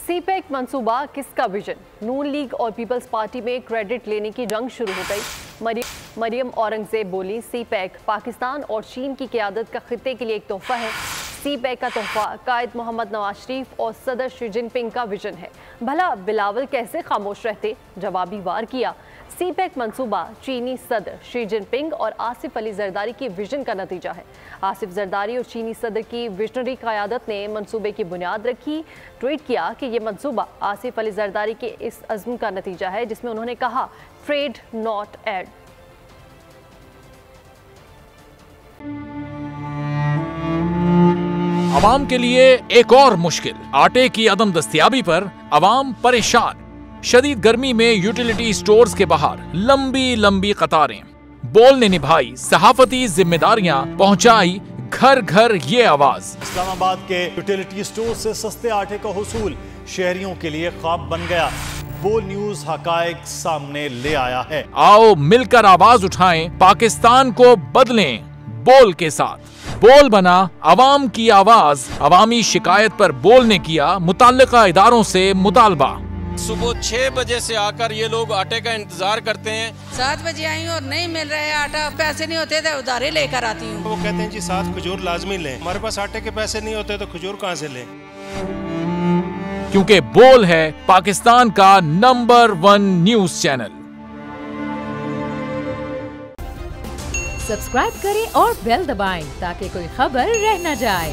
CPEC मंसूबा किसका vision? नून league और पीपल्स पार्टी में क्रेडिट लेने की जंग शुरू हो गई। मरियम औरंगजेब बोली, सीपैक पाकिस्तान और चीन की क़यादत का खित्ते के लिए एक तोहफा है। सीपैक का तोहफा कायद मोहम्मद नवाज शरीफ और सदर शी जिनपिंग का विजन है। भला बिलावल कैसे खामोश रहते? जवाबी वार किया। सीपैक मंसूबा चीनी सदर शी जिनपिंग और आसिफ अली जरदारी की विजन का नतीजा है। आसिफ जरदारी और चीनी सदर की विजनरी क़यादत ने मंसूबे की बुनियाद रखी। ट्वीट किया कि यह मंसूबा आसिफ अली जरदारी के इस अज़्म का नतीजा है जिसमें उन्होंने कहा, ट्रेड नॉट एड। अवाम के लिए एक और मुश्किल, आटे की अदम दस्तयाबी पर अवाम परेशान। शदीद गर्मी में यूटिलिटी स्टोर्स के बाहर लंबी लंबी कतारें। बोल ने निभाई सहाफती जिम्मेदारियां, पहुंचाई घर घर ये आवाज। इस्लामाबाद के यूटिलिटी स्टोर से सस्ते आटे का हुसूल शहरियों के लिए ख्वाब बन गया। बोल न्यूज हकायक सामने ले आया है। आओ मिलकर आवाज उठाएं, पाकिस्तान को बदलें बोल के साथ। बोल बना अवाम की आवाज। अवामी शिकायत पर बोल ने किया मुताल्लिका इदारों से मुतालबा। सुबह 6 बजे से आकर ये लोग आटे का इंतजार करते हैं। 7 बजे आई और नहीं मिल रहा है आटा, पैसे नहीं होते थे उधारे लेकर आती हूँ। वो कहते हैं जी 7 खजूर लाजमी लें। हमारे पास आटे के पैसे नहीं होते तो खजूर कहाँ से लें? क्योंकि बोल है पाकिस्तान का नंबर 1 न्यूज चैनल। सब्सक्राइब करें और बेल दबाएं ताकि कोई खबर रह न जाए।